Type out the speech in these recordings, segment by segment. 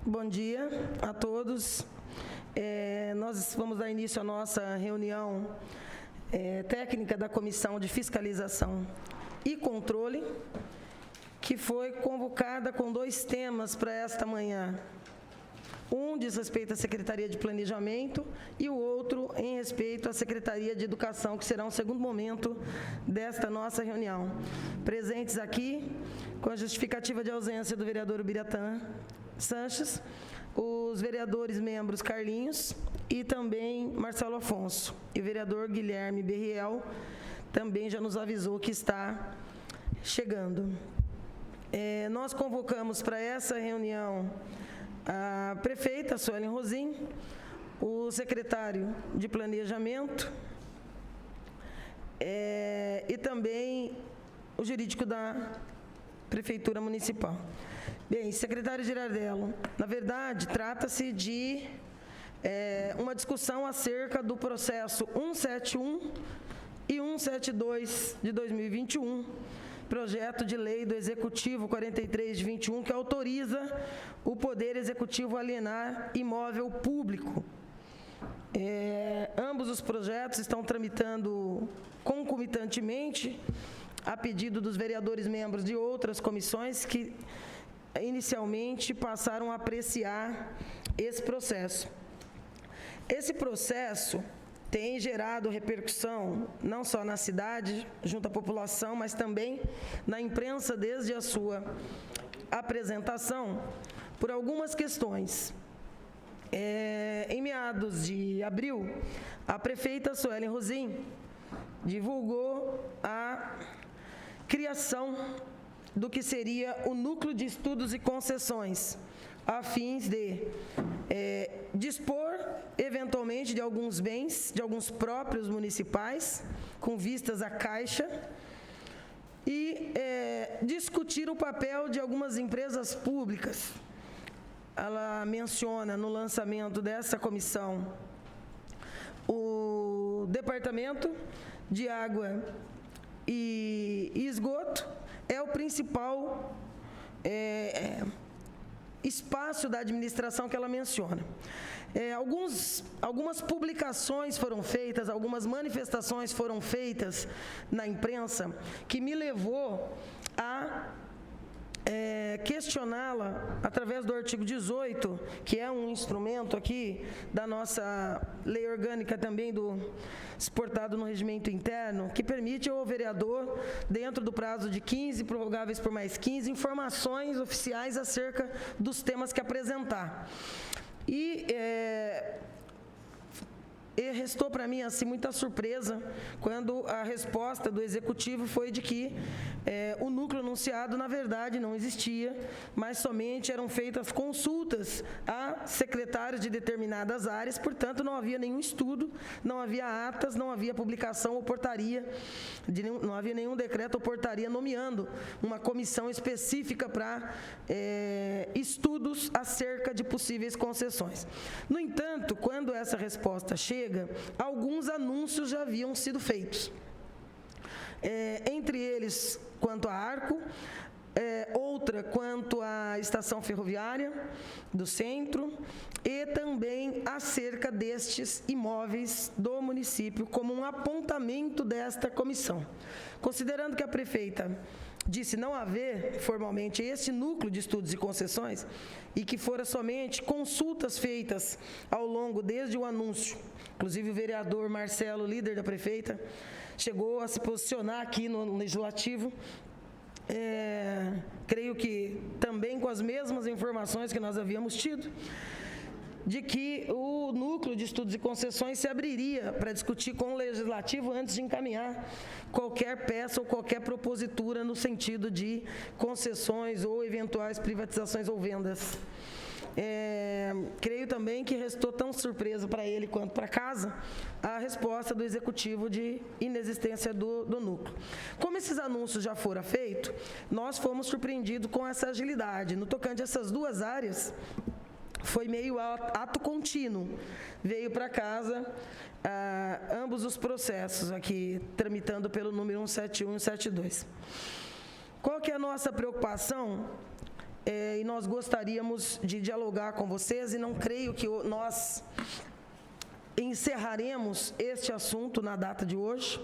Bom dia a todos. Nós vamos dar início à nossa reunião técnica da Comissão de Fiscalização e Controle, que foi convocada com 2 temas para esta manhã. Um diz respeito à Secretaria de Planejamento e o outro em respeito à Secretaria de Educação, que será um segundo momento desta nossa reunião. Presentes aqui, com a justificativa de ausência do vereador Ubiratã Sanches, os vereadores membros Carlinhos e também Marcelo Afonso. E o vereador Guilherme Berriel também já nos avisou que está chegando. Nós convocamos para essa reunião a prefeita Suelen Rosim, o secretário de Planejamento e também o jurídico da Prefeitura Municipal. Bem, secretário Girardello, na verdade, trata-se de uma discussão acerca do processo 171 e 172 de 2021, projeto de lei do Executivo 43 de 21, que autoriza o Poder Executivo a alienar imóvel público. Ambos os projetos estão tramitando concomitantemente a pedido dos vereadores membros de outras comissões que inicialmente passaram a apreciar esse processo. Esse processo tem gerado repercussão não só na cidade, junto à população, mas também na imprensa desde a sua apresentação, por algumas questões. Em meados de abril, a prefeita Suelen Rosim divulgou a criação do que seria o Núcleo de Estudos e Concessões, a fins de dispor, eventualmente, de alguns bens, de alguns próprios municipais, com vistas à Caixa, e discutir o papel de algumas empresas públicas. Ela menciona no lançamento dessa comissão o Departamento de Água e Esgoto, é o principal espaço da administração que ela menciona. Algumas publicações foram feitas, algumas manifestações foram feitas na imprensa que me levou a questioná-la através do artigo 18, que é um instrumento aqui da nossa lei orgânica também exportado no regimento interno, que permite ao vereador, dentro do prazo de 15, prorrogáveis por mais 15, informações oficiais acerca dos temas que apresentar. E restou para mim assim muita surpresa quando a resposta do Executivo foi de que o núcleo anunciado, na verdade, não existia, mas somente eram feitas consultas a secretários de determinadas áreas, portanto, não havia nenhum estudo, não havia atas, não havia publicação ou portaria, não havia nenhum decreto ou portaria nomeando uma comissão específica para estudos acerca de possíveis concessões. No entanto, quando essa resposta chega, alguns anúncios já haviam sido feitos. Entre eles, quanto à Arco, outra quanto à estação ferroviária do centro e também acerca destes imóveis do município como um apontamento desta comissão. Considerando que a prefeita disse não haver formalmente esse núcleo de estudos e concessões e que fora somente consultas feitas ao longo desde o anúncio, inclusive o vereador Marcelo, líder da prefeita, chegou a se posicionar aqui no Legislativo, creio que também com as mesmas informações que nós havíamos tido, de que o núcleo de estudos e concessões se abriria para discutir com o Legislativo antes de encaminhar qualquer peça ou qualquer propositura no sentido de concessões ou eventuais privatizações ou vendas. Creio também que restou tão surpresa para ele quanto para casa a resposta do Executivo de inexistência do núcleo. Como esses anúncios já foram feitos, nós fomos surpreendidos com essa agilidade. No tocante a essas duas áreas, foi meio ato contínuo. Veio para casa ambos os processos aqui, tramitando pelo número 171 e 172. Qual que é a nossa preocupação? e nós gostaríamos de dialogar com vocês, e não creio que nós encerraremos este assunto na data de hoje.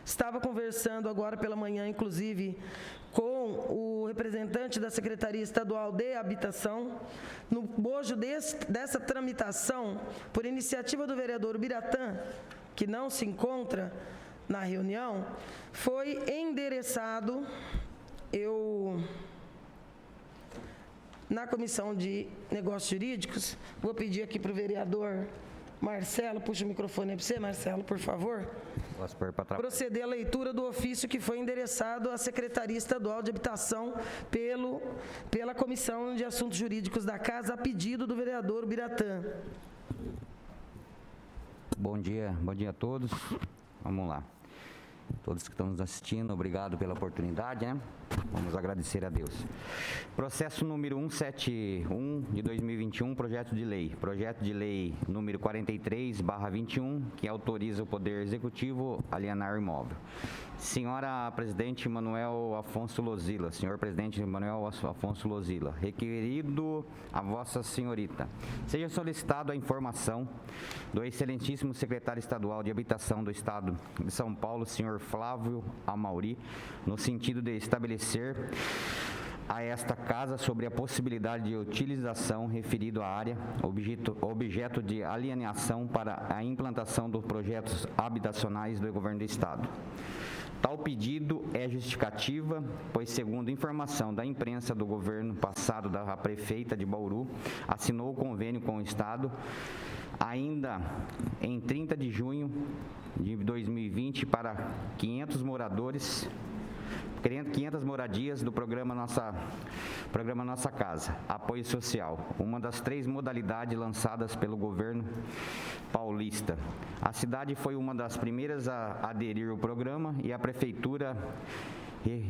Estava conversando agora pela manhã, inclusive, com o representante da Secretaria Estadual de Habitação. No bojo dessa tramitação, por iniciativa do vereador Biratã, que não se encontra na reunião, foi endereçado, na Comissão de Negócios Jurídicos, vou pedir aqui para o vereador Marcelo, puxa o microfone aí para você, Marcelo, por favor. Posso pôr para trás? Proceder à leitura do ofício que foi endereçado à Secretaria Estadual de Habitação pela Comissão de Assuntos Jurídicos da Casa, a pedido do vereador Biratã. Bom dia a todos. Vamos lá. Todos que estão nos assistindo, obrigado pela oportunidade, né? Vamos agradecer a Deus. Processo número 171 de 2021, projeto de lei número 43/21, que autoriza o Poder Executivo a alienar imóvel. Senhora Presidente Manuel Afonso Lozila, senhor Presidente Manuel Afonso Lozila, requerido a Vossa Senhorita, seja solicitado a informação do excelentíssimo secretário estadual de Habitação do Estado de São Paulo, senhor Flávio Amauri, no sentido de estabelecer a esta casa sobre a possibilidade de utilização referido à área, objeto de alienação para a implantação dos projetos habitacionais do Governo do Estado. Tal pedido é justificativa, pois, segundo informação da imprensa do governo passado da prefeita de Bauru, assinou o convênio com o Estado ainda em 30 de junho de 2020 para 500 moradias do programa Nossa Casa, apoio social, uma das 3 modalidades lançadas pelo governo paulista. A cidade foi uma das primeiras a aderir ao programa e a prefeitura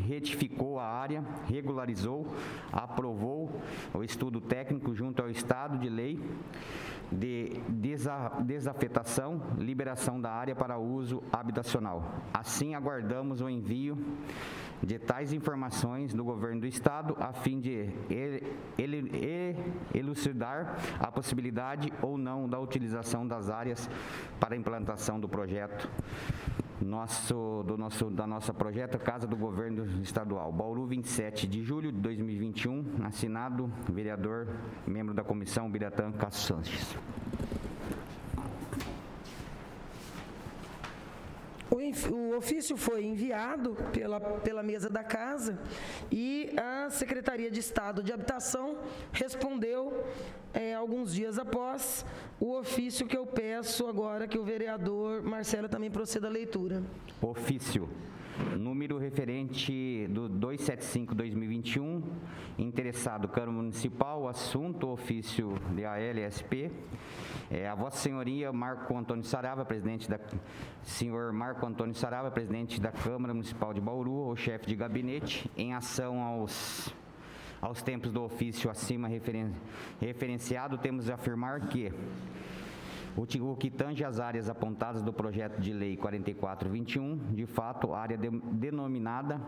retificou a área, regularizou, aprovou o estudo técnico junto ao Estado de Lei de desafetação, liberação da área para uso habitacional. Assim, aguardamos o envio de tais informações do governo do Estado, a fim de elucidar a possibilidade ou não da utilização das áreas para a implantação do projeto da nossa projeto Casa do Governo Estadual. Bauru, 27 de julho de 2021, assinado vereador, membro da comissão, Biratã Castro Sanches. O ofício foi enviado pela mesa da casa e a Secretaria de Estado de Habitação respondeu alguns dias após o ofício, que eu peço agora que o vereador Marcelo também proceda à leitura. Ofício número referente do 275/2021, interessado Câmara Municipal, assunto ofício de ALSP. A Vossa Senhoria Marco Antônio Sarava, senhor Marco Antônio Sarava, presidente da Câmara Municipal de Bauru, o chefe de gabinete, em ação aos tempos do ofício acima referenciado, temos de afirmar que o que tange às áreas apontadas do projeto de lei 44/21, de fato, área denominada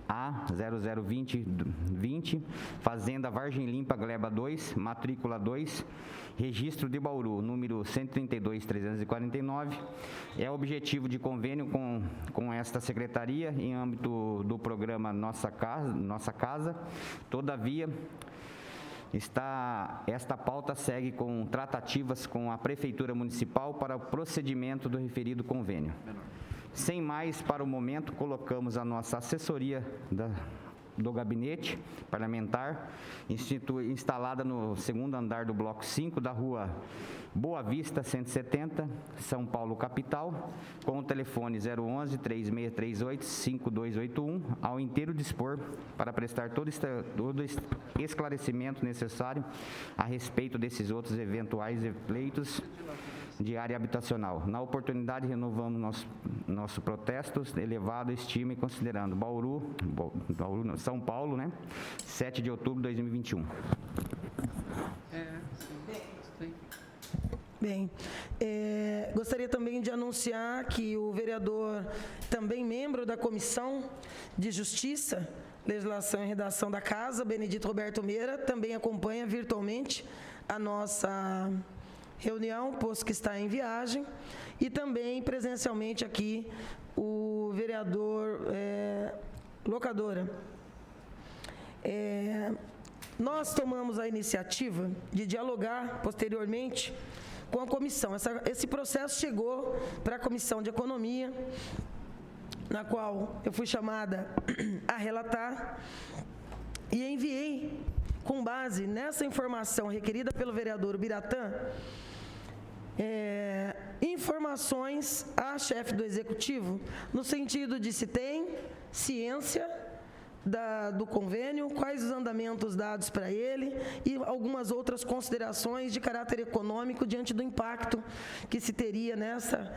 A002020, Fazenda Vargem Limpa, Gleba 2, matrícula 2, registro de Bauru, número 132.349, é objetivo de convênio com esta secretaria em âmbito do programa Nossa Casa. Todavia, esta pauta segue com tratativas com a Prefeitura Municipal para o procedimento do referido convênio. Sem mais, para o momento, colocamos a nossa assessoria do gabinete parlamentar, instalada no segundo andar do bloco 5 da rua Boa Vista 170, São Paulo, capital, com o telefone 011-3638-5281, ao inteiro dispor para prestar todo esclarecimento necessário a respeito desses outros eventuais pleitos de área habitacional. Na oportunidade, renovamos nosso protesto, elevado estima e considerando São Paulo, né? 7 de outubro de 2021. Bem, gostaria também de anunciar que o vereador, também membro da Comissão de Justiça, Legislação e Redação da Casa, Benedito Roberto Meira, também acompanha virtualmente a nossa reunião, posto que está em viagem, e também presencialmente aqui o vereador Locadora. Nós tomamos a iniciativa de dialogar posteriormente com a comissão. Esse processo chegou para a Comissão de Economia, na qual eu fui chamada a relatar, e enviei, com base nessa informação requerida pelo vereador Biratã, informações à chefe do Executivo, no sentido de se tem ciência do convênio, quais os andamentos dados para ele e algumas outras considerações de caráter econômico diante do impacto que se teria nessa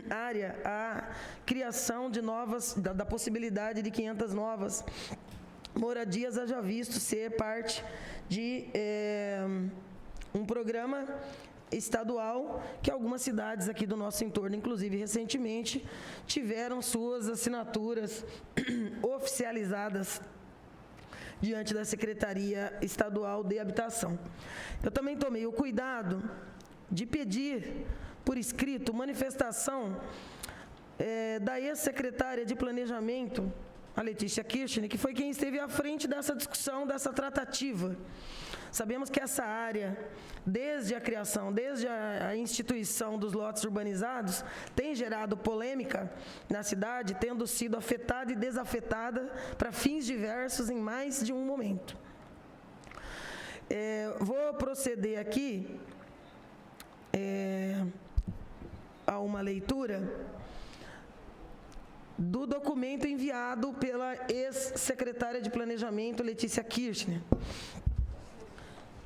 área a criação de novas, da possibilidade de 500 novas moradias, haja visto ser parte de um programa estadual que algumas cidades aqui do nosso entorno, inclusive recentemente, tiveram suas assinaturas oficializadas diante da Secretaria Estadual de Habitação. Eu também tomei o cuidado de pedir por escrito manifestação da ex-secretária de Planejamento, a Letícia Kirchner, que foi quem esteve à frente dessa discussão, dessa tratativa. Sabemos que essa área, desde a criação, desde a instituição dos lotes urbanizados, tem gerado polêmica na cidade, tendo sido afetada e desafetada para fins diversos em mais de um momento. Vou proceder aqui a uma leitura do documento enviado pela ex-secretária de Planejamento, Letícia Kirchner.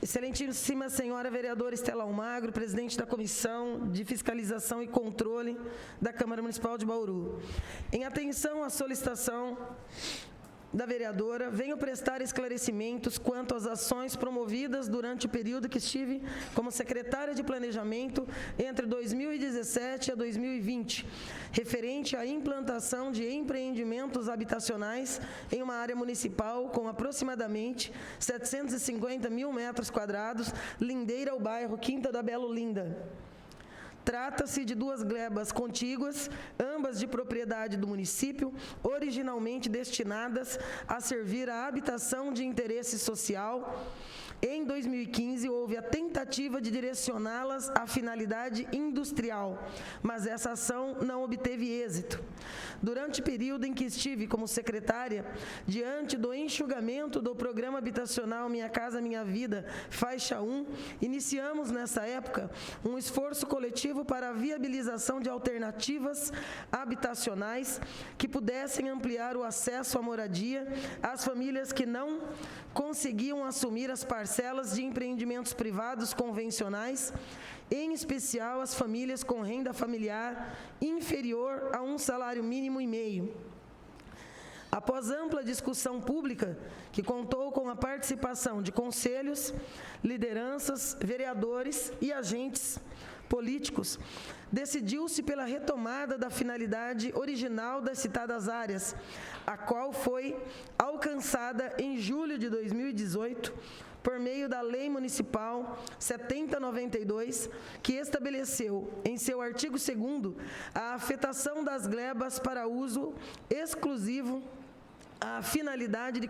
Excelentíssima senhora vereadora Estela Almagro, presidente da Comissão de Fiscalização e Controle da Câmara Municipal de Bauru. Em atenção à solicitação da vereadora, venho prestar esclarecimentos quanto às ações promovidas durante o período que estive como secretária de Planejamento entre 2017 a 2020, referente à implantação de empreendimentos habitacionais em uma área municipal com aproximadamente 750 mil metros quadrados, lindeira ao bairro Quinta da Belo Linda. Trata-se de duas glebas contíguas, ambas de propriedade do município, originalmente destinadas a servir à habitação de interesse social. Em 2015, houve a tentativa de direcioná-las à finalidade industrial, mas essa ação não obteve êxito. Durante o período em que estive como secretária, diante do enxugamento do programa habitacional Minha Casa Minha Vida, faixa 1, iniciamos nessa época um esforço coletivo para a viabilização de alternativas habitacionais que pudessem ampliar o acesso à moradia às famílias que não conseguiam assumir as parcelas de empreendimentos privados convencionais, em especial as famílias com renda familiar inferior a um salário mínimo e meio. Após ampla discussão pública, que contou com a participação de conselhos, lideranças, vereadores e agentes políticos, decidiu-se pela retomada da finalidade original das citadas áreas, a qual foi alcançada em julho de 2018, por meio da Lei Municipal 7092, que estabeleceu, em seu artigo 2º, a afetação das glebas para uso exclusivo à finalidade de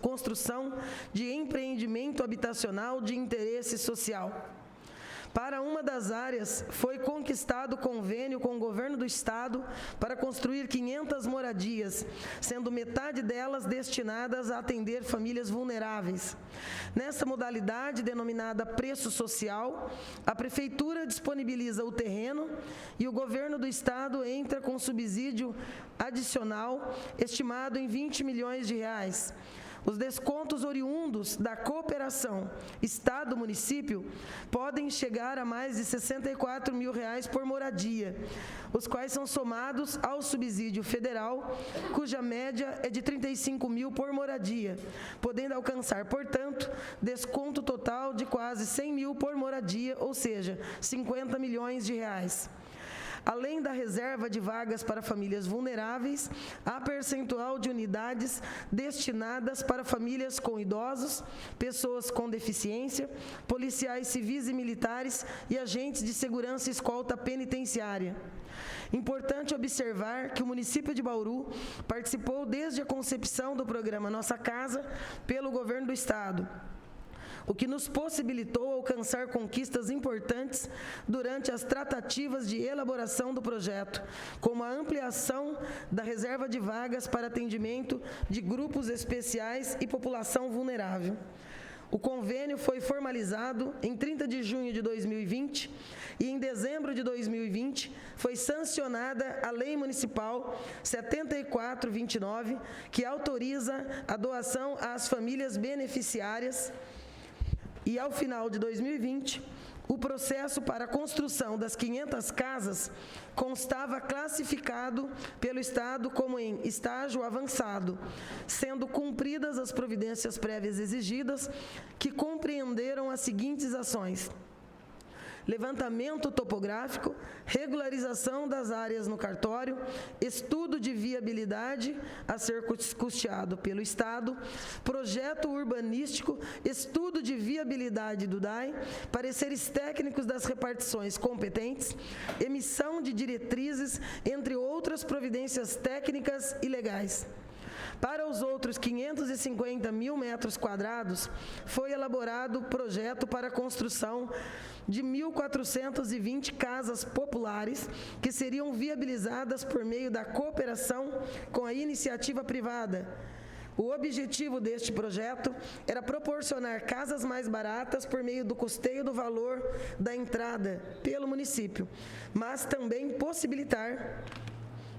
construção de empreendimento habitacional de interesse social. Para uma das áreas, foi conquistado convênio com o governo do estado para construir 500 moradias, sendo metade delas destinadas a atender famílias vulneráveis. Nessa modalidade, denominada preço social, a prefeitura disponibiliza o terreno e o governo do estado entra com subsídio adicional, estimado em R$20 milhões. Os descontos oriundos da cooperação Estado-município podem chegar a mais de R$64 mil por moradia, os quais são somados ao subsídio federal, cuja média é de R$35 mil por moradia, podendo alcançar, portanto, desconto total de quase R$100 mil por moradia, ou seja, R$50 milhões. além da reserva de vagas para famílias vulneráveis, há percentual de unidades destinadas para famílias com idosos, pessoas com deficiência, policiais civis e militares e agentes de segurança e escolta penitenciária. Importante observar que o município de Bauru participou desde a concepção do programa Nossa Casa pelo governo do estado, o que nos possibilitou alcançar conquistas importantes durante as tratativas de elaboração do projeto, como a ampliação da reserva de vagas para atendimento de grupos especiais e população vulnerável. O convênio foi formalizado em 30 de junho de 2020 e em dezembro de 2020 foi sancionada a Lei Municipal 7429, que autoriza a doação às famílias beneficiárias. E, ao final de 2020, o processo para a construção das 500 casas constava classificado pelo Estado como em estágio avançado, sendo cumpridas as providências prévias exigidas, que compreenderam as seguintes ações: levantamento topográfico, regularização das áreas no cartório, estudo de viabilidade a ser custeado pelo Estado, projeto urbanístico, estudo de viabilidade do DAI, pareceres técnicos das repartições competentes, emissão de diretrizes, entre outras providências técnicas e legais. Para os outros 550 mil metros quadrados, foi elaborado projeto para a construção de 1.420 casas populares, que seriam viabilizadas por meio da cooperação com a iniciativa privada. O objetivo deste projeto era proporcionar casas mais baratas por meio do custeio do valor da entrada pelo município, mas também possibilitar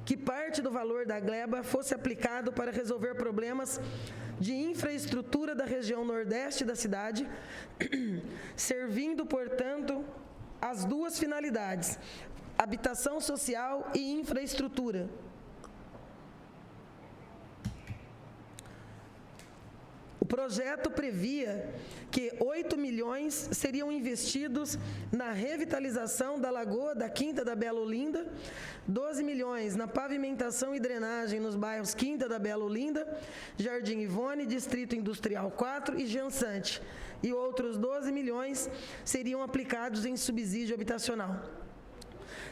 que parte do valor da gleba fosse aplicado para resolver problemas de infraestrutura da região nordeste da cidade, servindo, portanto, as duas finalidades: habitação social e infraestrutura. O projeto previa que 8 milhões seriam investidos na revitalização da Lagoa da Quinta da Bela Olinda, 12 milhões na pavimentação e drenagem nos bairros Quinta da Bela Olinda, Jardim Ivone, Distrito Industrial 4 e Jansante, e outros 12 milhões seriam aplicados em subsídio habitacional.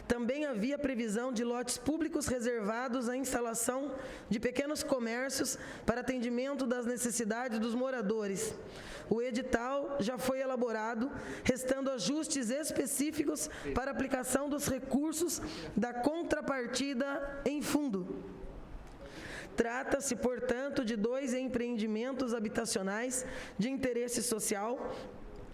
Também havia previsão de lotes públicos reservados à instalação de pequenos comércios para atendimento das necessidades dos moradores. O edital já foi elaborado, restando ajustes específicos para aplicação dos recursos da contrapartida em fundo. Trata-se, portanto, de 2 empreendimentos habitacionais de interesse social,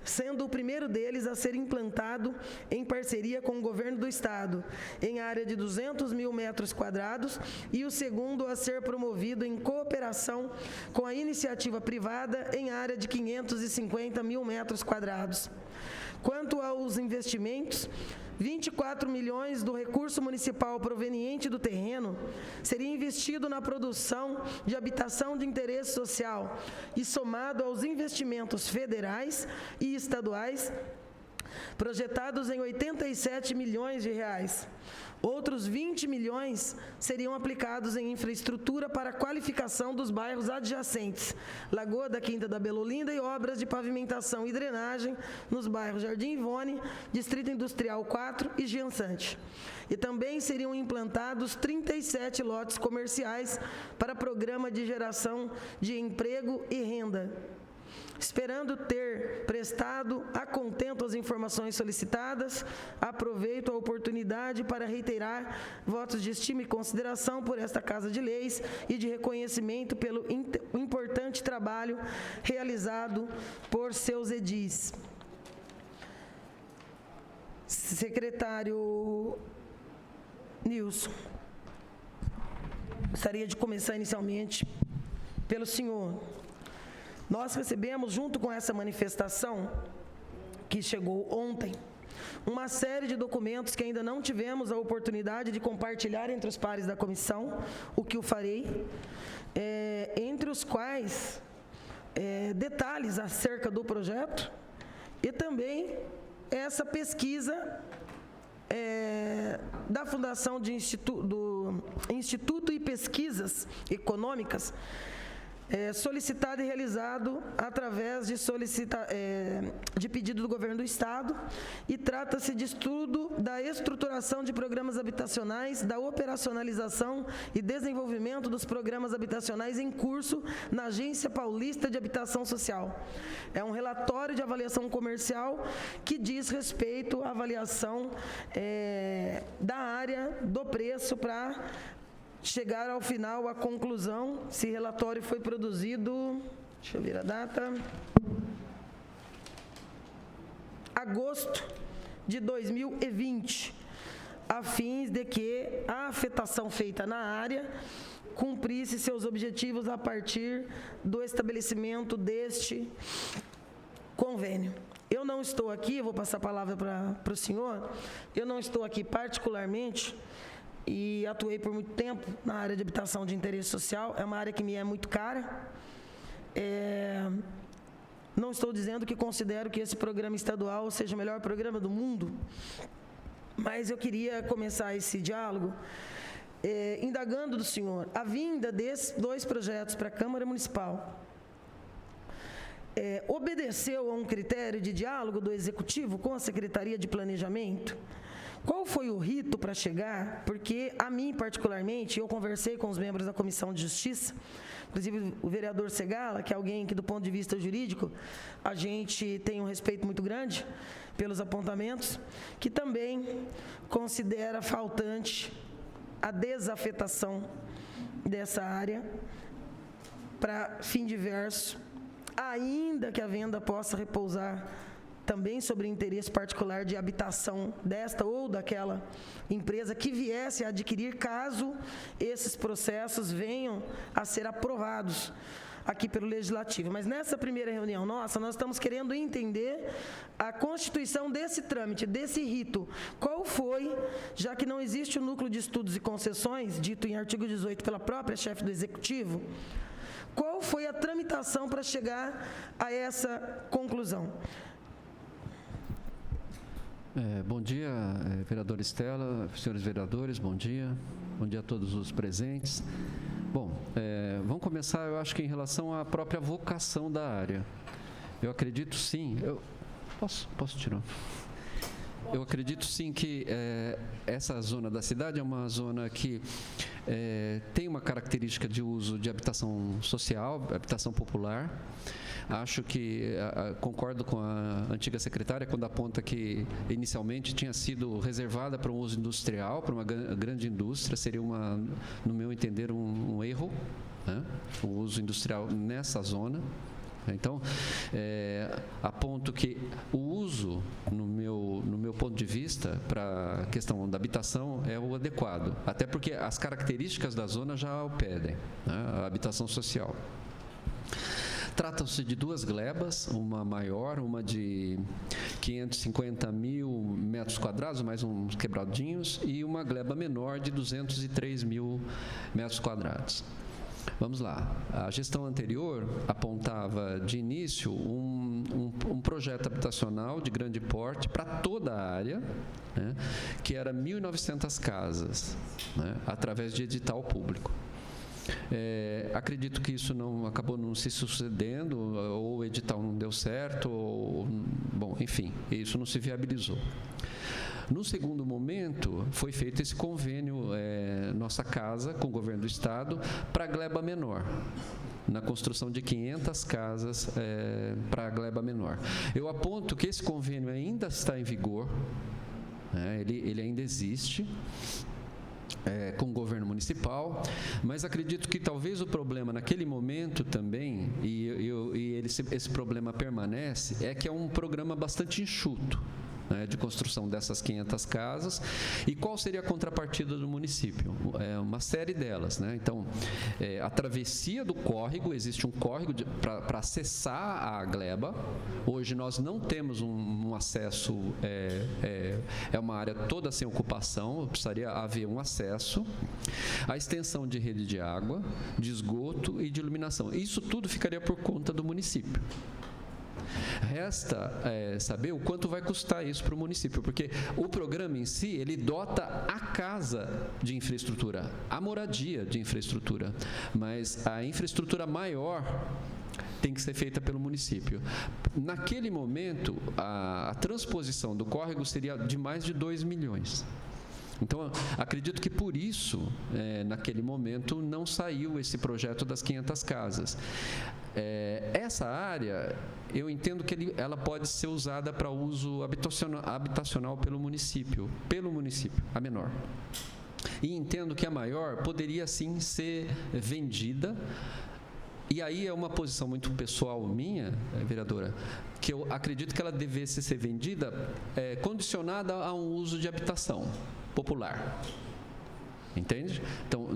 sendo o primeiro deles a ser implantado em parceria com o governo do estado, em área de 200 mil metros quadrados, e o segundo a ser promovido em cooperação com a iniciativa privada em área de 550 mil metros quadrados. Quanto aos investimentos, 24 milhões do recurso municipal proveniente do terreno seria investido na produção de habitação de interesse social e somado aos investimentos federais e estaduais projetados em 87 milhões de reais. Outros 20 milhões seriam aplicados em infraestrutura para a qualificação dos bairros adjacentes, Lagoa da Quinta da Bela Olinda, e obras de pavimentação e drenagem nos bairros Jardim Ivone, Distrito Industrial 4 e Jansante. E também seriam implantados 37 lotes comerciais para programa de geração de emprego e renda. Esperando ter prestado a contento as informações solicitadas, aproveito a oportunidade para reiterar votos de estima e consideração por esta Casa de Leis e de reconhecimento pelo importante trabalho realizado por seus edis. Secretário Nilson, gostaria de começar inicialmente pelo senhor. Nós recebemos, junto com essa manifestação, que chegou ontem, uma série de documentos que ainda não tivemos a oportunidade de compartilhar entre os pares da comissão, o que eu farei, entre os quais detalhes acerca do projeto e também essa pesquisa da Fundação do Instituto e Pesquisas Econômicas, solicitado e realizado através de pedido do Governo do Estado, e trata-se de estudo da estruturação de programas habitacionais, da operacionalização e desenvolvimento dos programas habitacionais em curso na Agência Paulista de Habitação Social. É um relatório de avaliação comercial que diz respeito à avaliação da área, do preço, para chegar ao final, à conclusão. Esse relatório foi produzido, deixa eu ver a data, agosto de 2020, a fins de que a afetação feita na área cumprisse seus objetivos a partir do estabelecimento deste convênio. Eu não estou aqui, vou passar a palavra para o senhor, eu não estou aqui particularmente, e atuei por muito tempo na área de habitação de interesse social. É uma área que me é muito cara. Não estou dizendo que considero que esse programa estadual seja o melhor programa do mundo, mas eu queria começar esse diálogo indagando do senhor a vinda desses 2 projetos para a Câmara Municipal. Obedeceu a um critério de diálogo do Executivo com a Secretaria de Planejamento? Qual foi o rito para chegar? Porque a mim, particularmente, eu conversei com os membros da Comissão de Justiça, inclusive o vereador Segala, que é alguém que, do ponto de vista jurídico, a gente tem um respeito muito grande pelos apontamentos, que também considera faltante a desafetação dessa área para fim diverso, ainda que a venda possa repousar também sobre interesse particular de habitação desta ou daquela empresa que viesse a adquirir, caso esses processos venham a ser aprovados aqui pelo Legislativo. Mas nessa primeira reunião nossa, nós estamos querendo entender a constituição desse trâmite, desse rito. Qual foi, já que não existe o núcleo de estudos e concessões, dito em artigo 18 pela própria chefe do Executivo, qual foi a tramitação para chegar a essa conclusão? Bom dia, vereadora Estela, senhores vereadores, bom dia a todos os presentes. Bom, vamos começar, eu acho que em relação à própria vocação da área. Eu acredito sim, posso tirar? Eu acredito sim que essa zona da cidade é uma zona que tem uma característica de uso de habitação social, habitação popular. Acho que concordo com a antiga secretária quando aponta que inicialmente tinha sido reservada para um uso industrial, para uma grande indústria. Seria, no meu entender, um erro, né? O uso industrial nessa zona. Então, aponto que o uso, no meu ponto de vista, para a questão da habitação é o adequado, até porque as características da zona já o pedem, né? A habitação social. Tratam-se de 2 glebas, uma maior, uma de 550 mil metros quadrados, mais uns quebradinhos, e uma gleba menor de 203 mil metros quadrados. Vamos lá. A gestão anterior apontava de início um projeto habitacional de grande porte para toda a área, né, que era 1.900 casas, né, através de edital público. Acredito que isso acabou não se sucedendo, ou o edital não deu certo, bom, enfim, isso não se viabilizou. No segundo momento, foi feito esse convênio, Nossa Casa, com o Governo do Estado, para a gleba menor, na construção de 500 casas para a gleba menor. Eu aponto que esse convênio ainda está em vigor, ele ainda existe, com o governo municipal, mas acredito que talvez o problema naquele momento também, esse problema permanece, é que é um programa bastante enxuto, né, de construção dessas 500 casas. E qual seria a contrapartida do município? Uma série delas, né? Então, a travessia do córrego, existe um córrego para acessar a gleba. Hoje nós não temos um acesso, é uma área toda sem ocupação, precisaria haver um acesso, a extensão de rede de água, de esgoto e de iluminação. Isso tudo ficaria por conta do município. Resta saber o quanto vai custar isso para o município, porque o programa em si, ele dota a casa de infraestrutura, a moradia de infraestrutura, mas a infraestrutura maior tem que ser feita pelo município. Naquele momento, a transposição do córrego seria de mais de 2 milhões. Então, acredito que por isso, naquele momento, não saiu esse projeto das 500 casas. Essa área, eu entendo que ela pode ser usada para uso habitacional pelo município, a menor. E entendo que a maior poderia, sim, ser vendida. E aí é uma posição muito pessoal minha, vereadora, que eu acredito que ela devesse ser vendida condicionada a um uso de habitação popular. Entende? Então,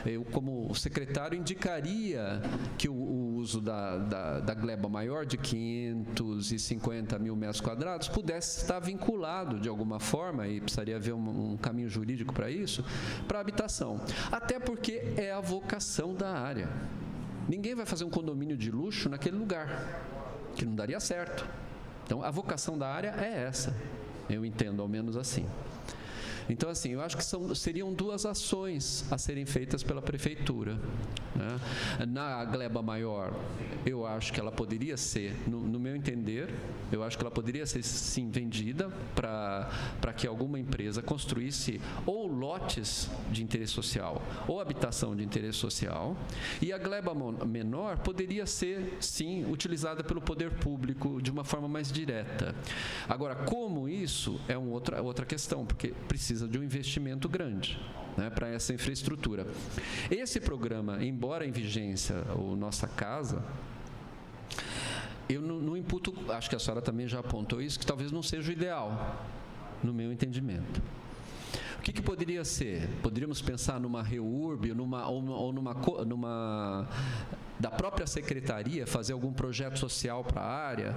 eu, como secretário, indicaria que o uso da gleba maior, de 550 mil metros quadrados, pudesse estar vinculado, de alguma forma, e precisaria haver um caminho jurídico para isso, para a habitação. Até porque é a vocação da área. Ninguém vai fazer um condomínio de luxo naquele lugar, que não daria certo. Então, a vocação da área é essa. Eu entendo, ao menos assim. Então, assim, eu acho que seriam 2 ações a serem feitas pela prefeitura, né? Na gleba maior, eu acho que ela poderia ser, no meu entender, eu acho que ela poderia ser, sim, vendida para que alguma empresa construísse ou lotes de interesse social ou habitação de interesse social, e a gleba menor poderia ser, sim, utilizada pelo poder público de uma forma mais direta. Agora, como isso é outra questão, porque precisa de um investimento grande, né, para essa infraestrutura. Esse programa, embora em vigência, o Nossa Casa, eu não imputo, acho que a senhora também já apontou isso, que talvez não seja o ideal, no meu entendimento. O que poderia ser? Poderíamos pensar numa REURB, ou numa da própria secretaria, fazer algum projeto social para a área,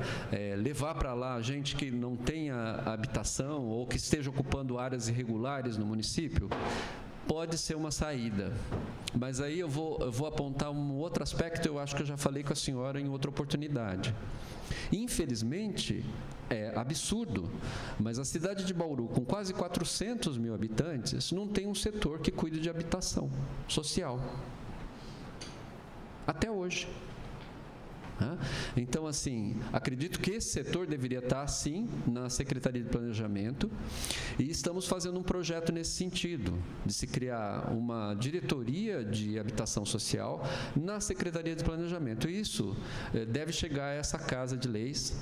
levar para lá gente que não tenha habitação ou que esteja ocupando áreas irregulares no município? Pode ser uma saída, mas aí eu vou apontar um outro aspecto, eu acho que eu já falei com a senhora em outra oportunidade. Infelizmente, é absurdo, mas a cidade de Bauru, com quase 400 mil habitantes, não tem um setor que cuide de habitação social. Até hoje. Então, assim, acredito que esse setor deveria estar, sim, na Secretaria de Planejamento, e estamos fazendo um projeto nesse sentido, de se criar uma diretoria de habitação social na Secretaria de Planejamento. E isso deve chegar a essa Casa de Leis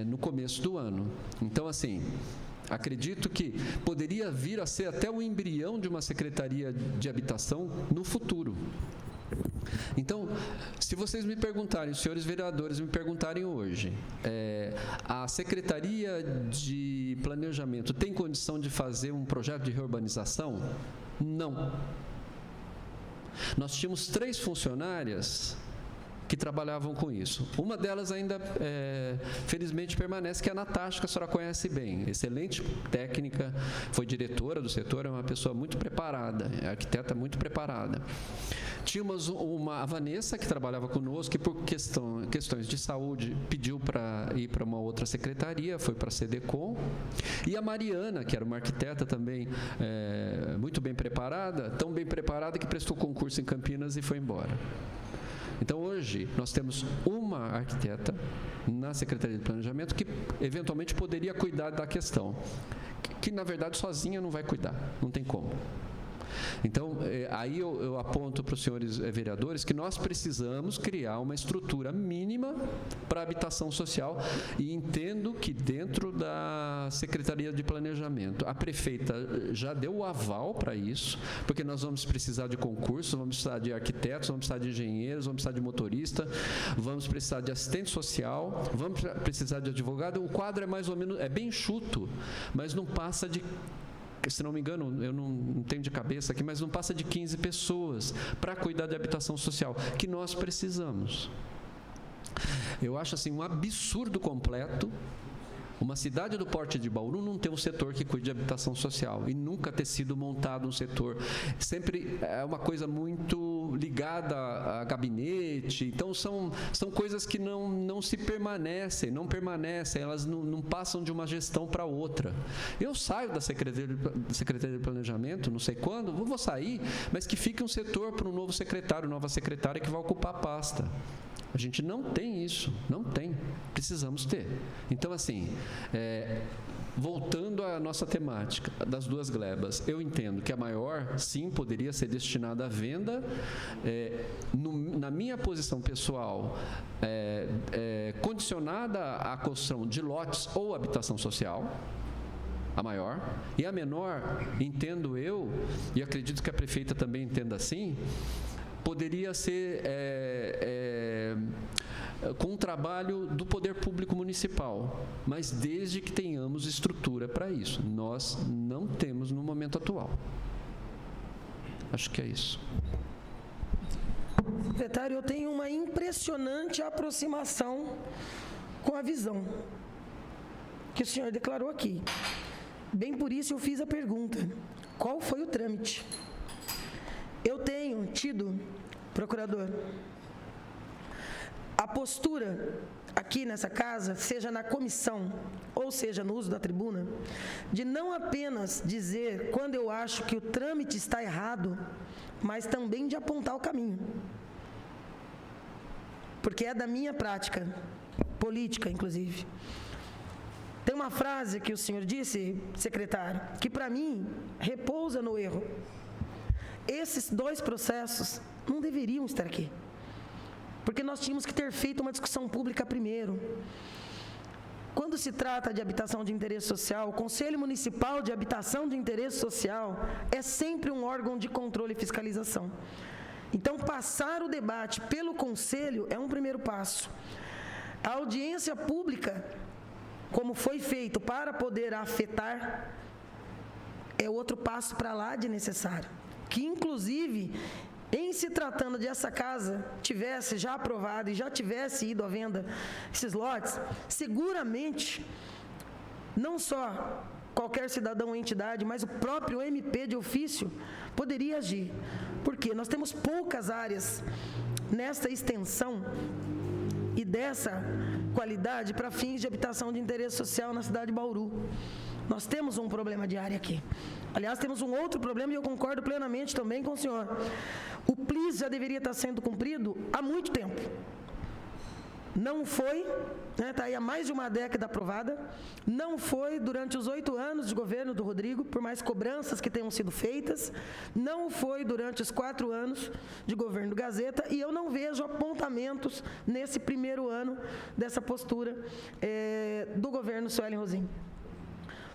no começo do ano. Então, assim, acredito que poderia vir a ser até o embrião de uma Secretaria de Habitação no futuro. Então, se vocês me perguntarem, os senhores vereadores me perguntarem hoje, a Secretaria de Planejamento tem condição de fazer um projeto de reurbanização? Não. Nós tínhamos 3 funcionárias que trabalhavam com isso. Uma delas ainda, felizmente, permanece, que é a Natasha, que a senhora conhece bem. Excelente técnica, foi diretora do setor, é uma pessoa muito preparada, é arquiteta muito preparada. Tínhamos a Vanessa, que trabalhava conosco, que por questões de saúde pediu para ir para uma outra secretaria, foi para a CDCOM. E a Mariana, que era uma arquiteta também muito bem preparada, tão bem preparada que prestou concurso em Campinas e foi embora. Então, hoje, nós temos uma arquiteta na Secretaria de Planejamento que, eventualmente, poderia cuidar da questão, que na verdade, sozinha não vai cuidar, não tem como. Então, aí eu aponto para os senhores vereadores que nós precisamos criar uma estrutura mínima para a habitação social, e entendo que dentro da Secretaria de Planejamento, a prefeita já deu o aval para isso, porque nós vamos precisar de concursos, vamos precisar de arquitetos, vamos precisar de engenheiros, vamos precisar de motorista, vamos precisar de assistente social, vamos precisar de advogado. O quadro é mais ou menos, é bem enxuto, mas não passa de, se não me engano, eu não tenho de cabeça aqui, mas não passa de 15 pessoas para cuidar de habitação social, que nós precisamos. Eu acho assim um absurdo completo uma cidade do porte de Bauru não ter um setor que cuide de habitação social e nunca ter sido montado um setor. Sempre é uma coisa muito ligada a gabinete, então são coisas que não permanecem, elas não passam de uma gestão para outra. Eu saio da Secretaria de Planejamento, não sei quando, vou sair, mas que fique um setor para um novo secretário, nova secretária que vai ocupar a pasta. A gente não tem isso, não tem. Precisamos ter. Então, assim, voltando à nossa temática das duas glebas, eu entendo que a maior, sim, poderia ser destinada à venda. Na minha posição pessoal, condicionada à construção de lotes ou habitação social, a maior, e a menor, entendo eu, e acredito que a prefeita também entenda assim, poderia ser com um trabalho do poder público municipal, mas desde que tenhamos estrutura para isso. Nós não temos no momento atual. Acho que é isso. Secretário, eu tenho uma impressionante aproximação com a visão que o senhor declarou aqui. Bem por isso eu fiz a pergunta: qual foi o trâmite? Eu tenho tido, procurador, a postura aqui nessa casa, seja na comissão ou seja no uso da tribuna, de não apenas dizer quando eu acho que o trâmite está errado, mas também de apontar o caminho. Porque é da minha prática política, inclusive. Tem uma frase que o senhor disse, secretário, que para mim repousa no erro. Esses dois processos não deveriam estar aqui, porque nós tínhamos que ter feito uma discussão pública primeiro. Quando se trata de habitação de interesse social, o Conselho Municipal de Habitação de Interesse Social é sempre um órgão de controle e fiscalização. Então, passar o debate pelo Conselho é um primeiro passo. A audiência pública, como foi feito para poder afetar, é outro passo para lá de necessário. Que, inclusive, em se tratando de essa casa tivesse já aprovado e já tivesse ido à venda esses lotes, seguramente, não só qualquer cidadão ou entidade, mas o próprio MP de ofício poderia agir. Porque nós temos poucas áreas nesta extensão e dessa qualidade para fins de habitação de interesse social na cidade de Bauru. Nós temos um problema de área aqui. Aliás, temos um outro problema e eu concordo plenamente também com o senhor. O PLIS já deveria estar sendo cumprido há muito tempo. Não foi, está aí há mais de uma década aprovada, não foi durante os 8 anos de governo do Rodrigo, por mais cobranças que tenham sido feitas, não foi durante os 4 anos de governo do Gazeta, e eu não vejo apontamentos nesse primeiro ano dessa postura do governo Suelen Rosim.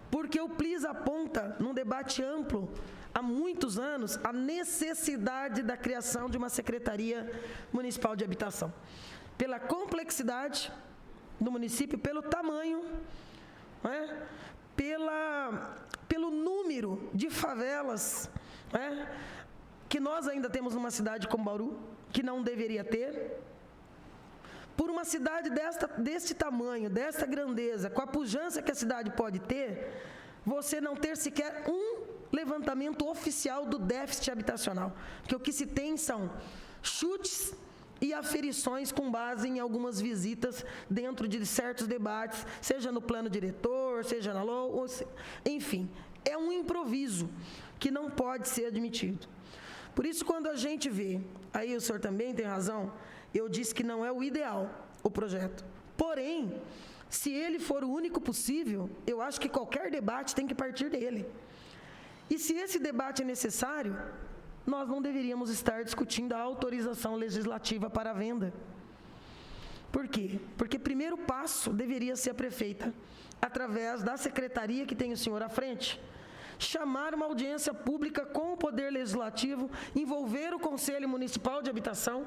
Porque o PLIS aponta, num debate amplo, há muitos anos, a necessidade da criação de uma Secretaria Municipal de Habitação. Pela complexidade do município, pelo tamanho, pelo número de favelas que nós ainda temos numa cidade como Bauru, que não deveria ter. Por uma cidade deste tamanho, desta grandeza, com a pujança que a cidade pode ter, você não ter sequer um levantamento oficial do déficit habitacional. Porque o que se tem são chutes e aferições com base em algumas visitas dentro de certos debates, seja no plano diretor, seja na LOA, enfim, é um improviso que não pode ser admitido. Por isso, quando a gente vê, aí o senhor também tem razão, eu disse que não é o ideal, o projeto. Porém, se ele for o único possível, eu acho que qualquer debate tem que partir dele. E se esse debate é necessário, nós não deveríamos estar discutindo a autorização legislativa para a venda. Por quê? Porque primeiro passo deveria ser a prefeita, através da secretaria que tem o senhor à frente, chamar uma audiência pública com o Poder Legislativo, envolver o Conselho Municipal de Habitação,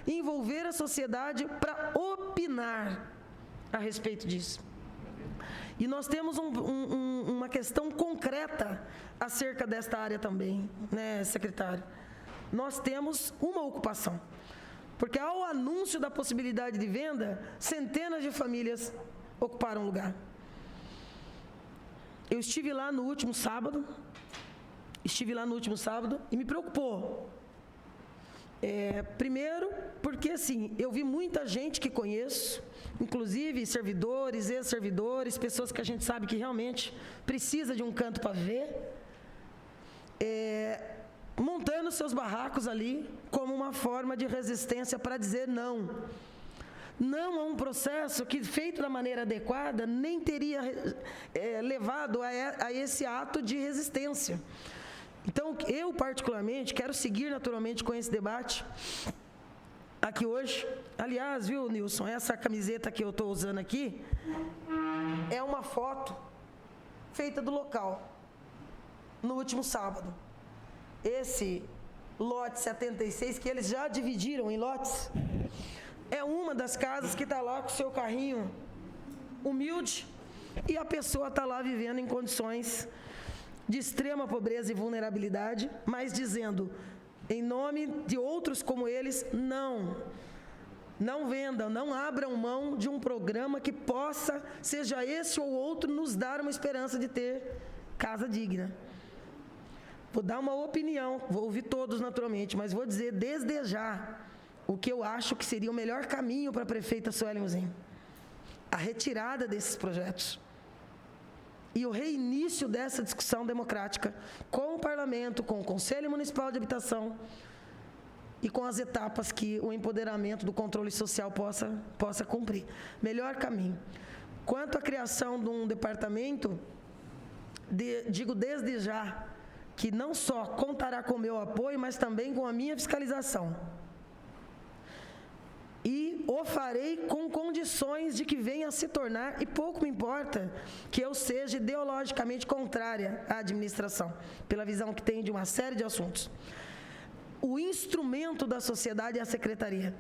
envolver a sociedade para opinar a respeito disso. E nós temos uma questão concreta acerca desta área também, secretário? Nós temos uma ocupação. Porque ao anúncio da possibilidade de venda, centenas de famílias ocuparam o lugar. Eu estive lá no último sábado e me preocupou. Primeiro, porque assim, eu vi muita gente que conheço, inclusive servidores, ex-servidores, pessoas que a gente sabe que realmente precisa de um canto para viver, montando seus barracos ali como uma forma de resistência para dizer não. Não a um processo que, feito da maneira adequada, nem teria levado a esse ato de resistência. Então, eu particularmente quero seguir naturalmente com esse debate aqui hoje. Aliás, viu, Nilson, essa camiseta que eu estou usando aqui é uma foto feita do local, no último sábado. Esse lote 76, que eles já dividiram em lotes, é uma das casas que está lá com o seu carrinho humilde e a pessoa está lá vivendo em condições de extrema pobreza e vulnerabilidade, mas dizendo, em nome de outros como eles, não vendam, não abram mão de um programa que possa, seja esse ou outro, nos dar uma esperança de ter casa digna. Vou dar uma opinião, vou ouvir todos naturalmente, mas vou dizer desde já o que eu acho que seria o melhor caminho para a prefeita Sueli Mozinho. A retirada desses projetos. E o reinício dessa discussão democrática com o Parlamento, com o Conselho Municipal de Habitação e com as etapas que o empoderamento do controle social possa cumprir. Melhor caminho. Quanto à criação de um departamento, digo desde já que não só contará com o meu apoio, mas também com a minha fiscalização. E o farei com condições de que venha a se tornar, e pouco me importa que eu seja ideologicamente contrária à administração, pela visão que tem de uma série de assuntos. O instrumento da sociedade é a secretaria.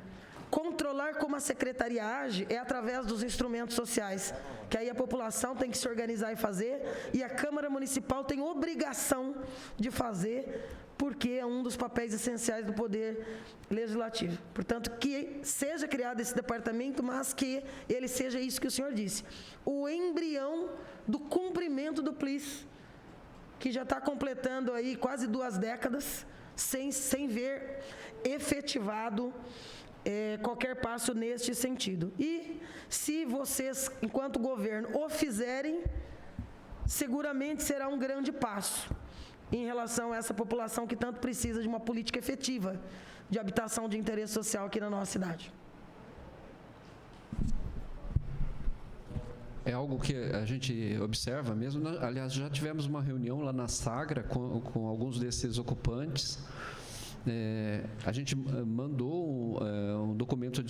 Controlar como a secretaria age é através dos instrumentos sociais, que aí a população tem que se organizar e fazer, e a Câmara Municipal tem obrigação de fazer, porque é um dos papéis essenciais do Poder Legislativo. Portanto, que seja criado esse departamento, mas que ele seja isso que o senhor disse, o embrião do cumprimento do PLIS, que já está completando aí quase 2 décadas, sem ver efetivado qualquer passo neste sentido. E se vocês, enquanto governo, o fizerem, seguramente será um grande passo em relação a essa população que tanto precisa de uma política efetiva de habitação de interesse social aqui na nossa cidade. É algo que a gente observa mesmo. Aliás, já tivemos uma reunião lá na Sagra com alguns desses ocupantes. A gente mandou um documento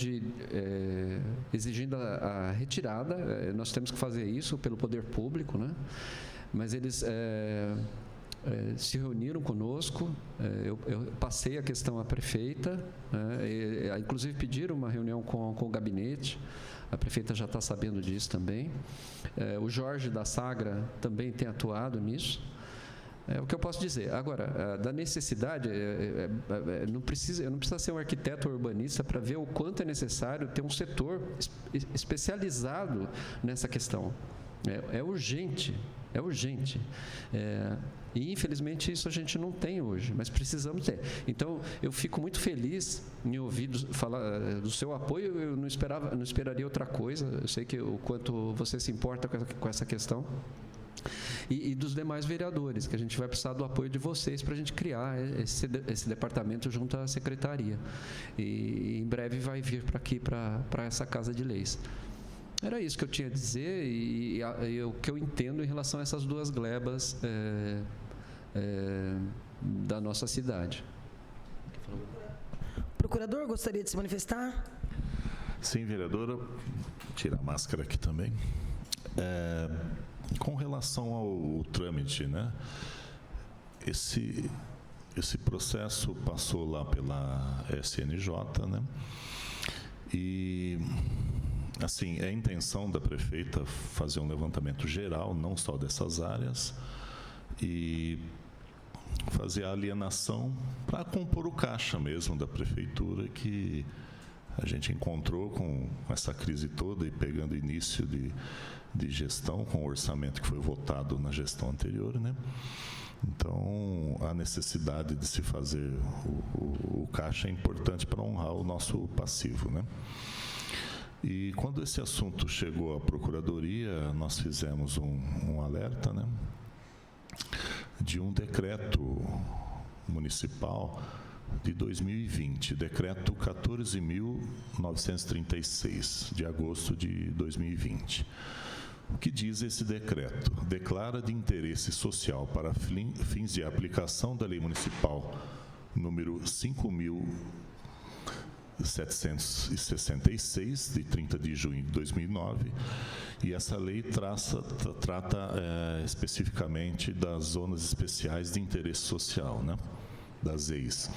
exigindo a retirada. Nós temos que fazer isso pelo poder público, né? Mas eles se reuniram conosco. Eu passei a questão à prefeita, né? Inclusive pediram uma reunião com o gabinete. A prefeita já está sabendo disso também. O Jorge da Sagra também tem atuado nisso. É o que eu posso dizer. Agora, da necessidade, não precisa ser um arquiteto ou urbanista para ver o quanto é necessário ter um setor especializado nessa questão. É urgente, é urgente. E, infelizmente, isso a gente não tem hoje, mas precisamos ter. Então, eu fico muito feliz em ouvir falar do seu apoio. Eu não esperaria outra coisa. Eu sei que o quanto você se importa com essa questão. E dos demais vereadores, que a gente vai precisar do apoio de vocês para a gente criar esse departamento junto à secretaria. E em breve vai vir para aqui, para essa Casa de Leis. Era isso que eu tinha a dizer e o que eu entendo em relação a essas 2 glebas da nossa cidade. Procurador, gostaria de se manifestar? Sim, vereadora. Vou tirar a máscara aqui também. Com relação ao trâmite, né? Esse processo passou lá pela SNJ, né? E, assim, é a intenção da prefeita fazer um levantamento geral, não só dessas áreas, e fazer a alienação para compor o caixa mesmo da prefeitura, que A gente encontrou com essa crise toda e pegando início de gestão, com o orçamento que foi votado na gestão anterior, né? Então, a necessidade de se fazer o caixa é importante para honrar o nosso passivo, né? E quando esse assunto chegou à Procuradoria, nós fizemos um alerta, né, de um decreto municipal de 2020, decreto 14.936, de agosto de 2020. O que diz esse decreto? Declara de interesse social para fins de aplicação da Lei Municipal número 5.766, de 30 de junho de 2009, e essa lei trata especificamente das zonas especiais de interesse social, né, das EIs.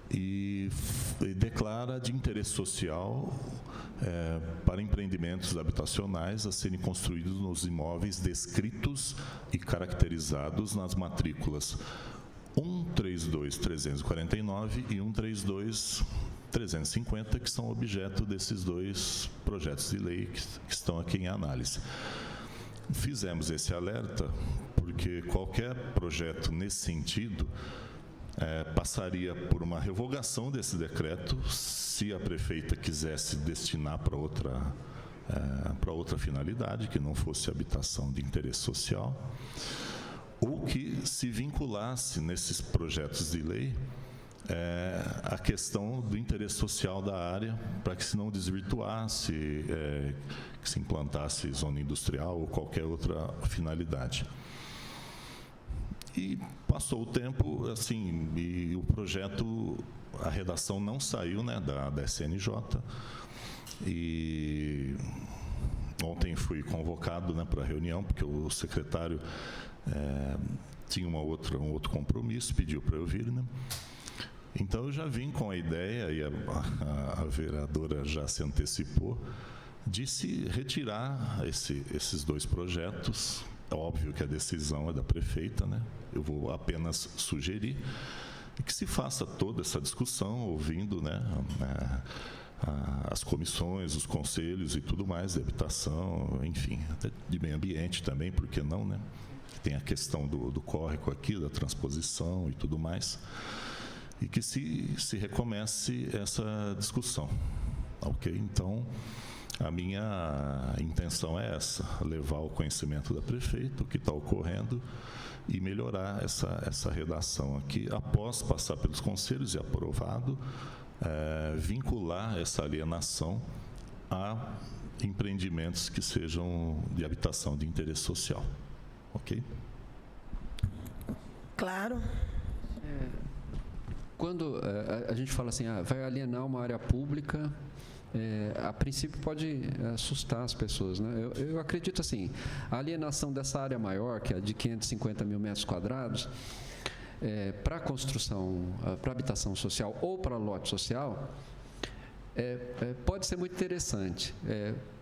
E declara de interesse social para empreendimentos habitacionais a serem construídos nos imóveis descritos e caracterizados nas matrículas 132.349 e 132.350, que são objeto desses dois projetos de lei que estão aqui em análise. Fizemos esse alerta porque qualquer projeto nesse sentido passaria por uma revogação desse decreto se a prefeita quisesse destinar para outra finalidade, que não fosse habitação de interesse social, ou que se vinculasse nesses projetos de lei a questão do interesse social da área, para que se não desvirtuasse, que se implantasse zona industrial ou qualquer outra finalidade. E passou o tempo, assim, e o projeto, a redação não saiu, né, da SNJ. E ontem fui convocado, né, para a reunião, porque o secretário tinha um outro compromisso, pediu para eu vir, né? Então eu já vim com a ideia, e a vereadora já se antecipou, de se retirar esses dois projetos. É óbvio que a decisão é da prefeita, né? Eu vou apenas sugerir que se faça toda essa discussão, ouvindo, né, as comissões, os conselhos e tudo mais, de habitação, enfim, até de meio ambiente também, por que não, né? Tem a questão do córrego aqui, da transposição e tudo mais, e que se recomece essa discussão, ok? Então, a minha intenção é essa, levar ao conhecimento da prefeita o que está ocorrendo e melhorar essa redação aqui, após passar pelos conselhos e aprovado, vincular essa alienação a empreendimentos que sejam de habitação de interesse social. Ok? Claro. Quando a gente fala assim, vai alienar uma área pública, a princípio pode assustar as pessoas, né? Eu acredito assim, a alienação dessa área maior, que é de 550 mil metros quadrados, para construção, para habitação social ou para lote social, pode ser muito interessante,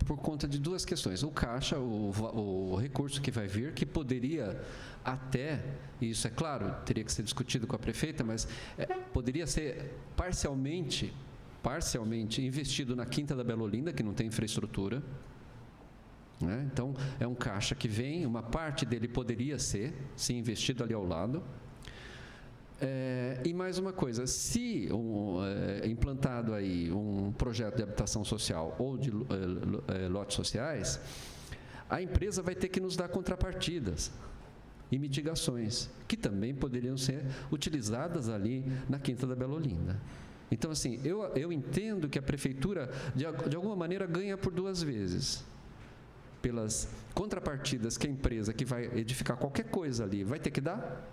por conta de duas questões. O caixa, o recurso que vai vir, que poderia até, isso é claro, teria que ser discutido com a prefeita, mas poderia ser parcialmente investido na Quinta da Bela Olinda, que não tem infraestrutura, né? Então, é um caixa que vem, uma parte dele poderia ser investido ali ao lado. E mais uma coisa, se implantado aí um projeto de habitação social ou de lotes sociais, a empresa vai ter que nos dar contrapartidas e mitigações, que também poderiam ser utilizadas ali na Quinta da Bela Olinda. Então, assim, eu entendo que a prefeitura, de alguma maneira, ganha por duas vezes. Pelas contrapartidas que a empresa que vai edificar qualquer coisa ali vai ter que dar,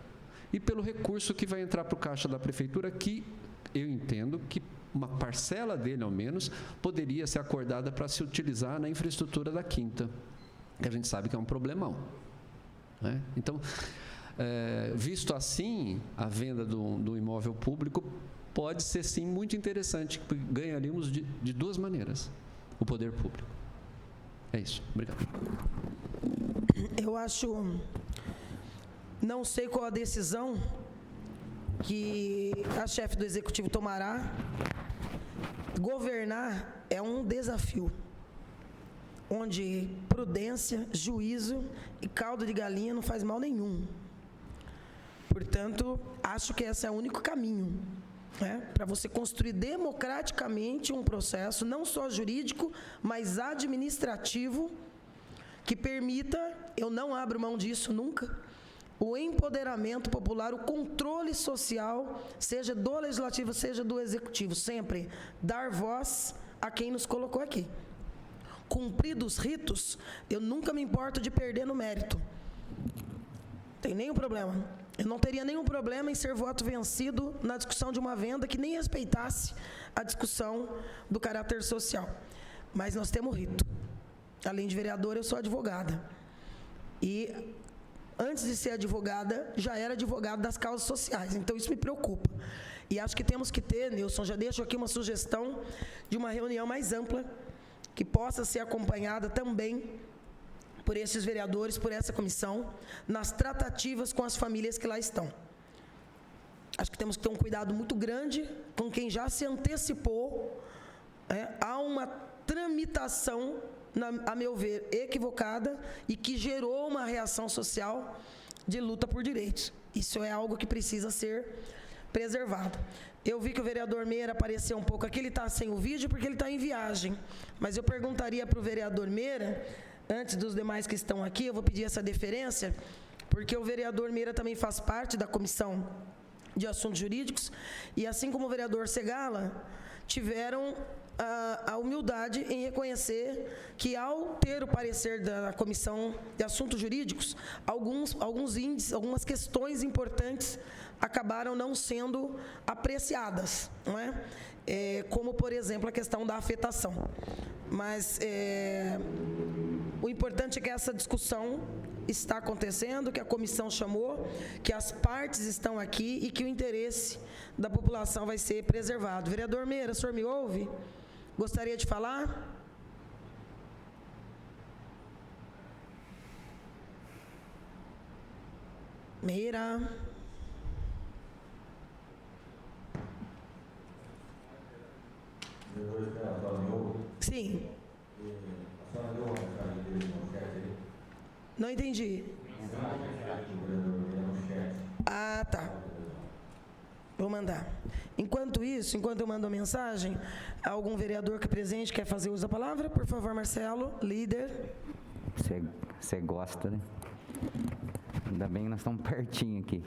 e pelo recurso que vai entrar para o caixa da prefeitura, que eu entendo que uma parcela dele, ao menos, poderia ser acordada para se utilizar na infraestrutura da Quinta, que a gente sabe que é um problemão, né? Então, visto assim, a venda do imóvel público pode ser, sim, muito interessante. Ganharíamos de duas maneiras o poder público. É isso. Obrigado. Eu acho... Não sei qual a decisão que a chefe do Executivo tomará, governar é um desafio, onde prudência, juízo e caldo de galinha não faz mal nenhum. Portanto, acho que esse é o único caminho, né, para você construir democraticamente um processo, não só jurídico, mas administrativo, que permita, eu não abro mão disso nunca, o empoderamento popular, o controle social, seja do legislativo, seja do executivo, sempre dar voz a quem nos colocou aqui. Cumpridos os ritos, eu nunca me importo de perder no mérito. Tem nenhum problema. Eu não teria nenhum problema em ser voto vencido na discussão de uma venda que nem respeitasse a discussão do caráter social. Mas nós temos rito. Além de vereadora, eu sou advogada. E antes de ser advogada, já era advogada das causas sociais. Então, isso me preocupa. E acho que temos que ter, Nilson, já deixo aqui uma sugestão de uma reunião mais ampla, que possa ser acompanhada também por esses vereadores, por essa comissão, nas tratativas com as famílias que lá estão. Acho que temos que ter um cuidado muito grande com quem já se antecipou a uma tramitação, a meu ver, equivocada e que gerou uma reação social de luta por direitos. Isso é algo que precisa ser preservado. Eu vi que o vereador Meira apareceu um pouco aqui, ele está sem o vídeo porque ele está em viagem, mas eu perguntaria para o vereador Meira, antes dos demais que estão aqui, eu vou pedir essa deferência, porque o vereador Meira também faz parte da Comissão de Assuntos Jurídicos, e assim como o vereador Segala, tiveram a humildade em reconhecer que, ao ter o parecer da Comissão de Assuntos Jurídicos, alguns índices, algumas questões importantes acabaram não sendo apreciadas, não é? Como, por exemplo, a questão da afetação. Mas o importante é que essa discussão está acontecendo, que a comissão chamou, que as partes estão aqui e que o interesse da população vai ser preservado. Vereador Meira, o senhor me ouve? Gostaria de falar? Meira. Sim. Não entendi. Ah, tá. Vou mandar. Enquanto isso, enquanto eu mando a mensagem, algum vereador que presente quer fazer uso da palavra? Por favor, Marcelo, líder. Você gosta, né? Ainda bem que nós estamos pertinho aqui.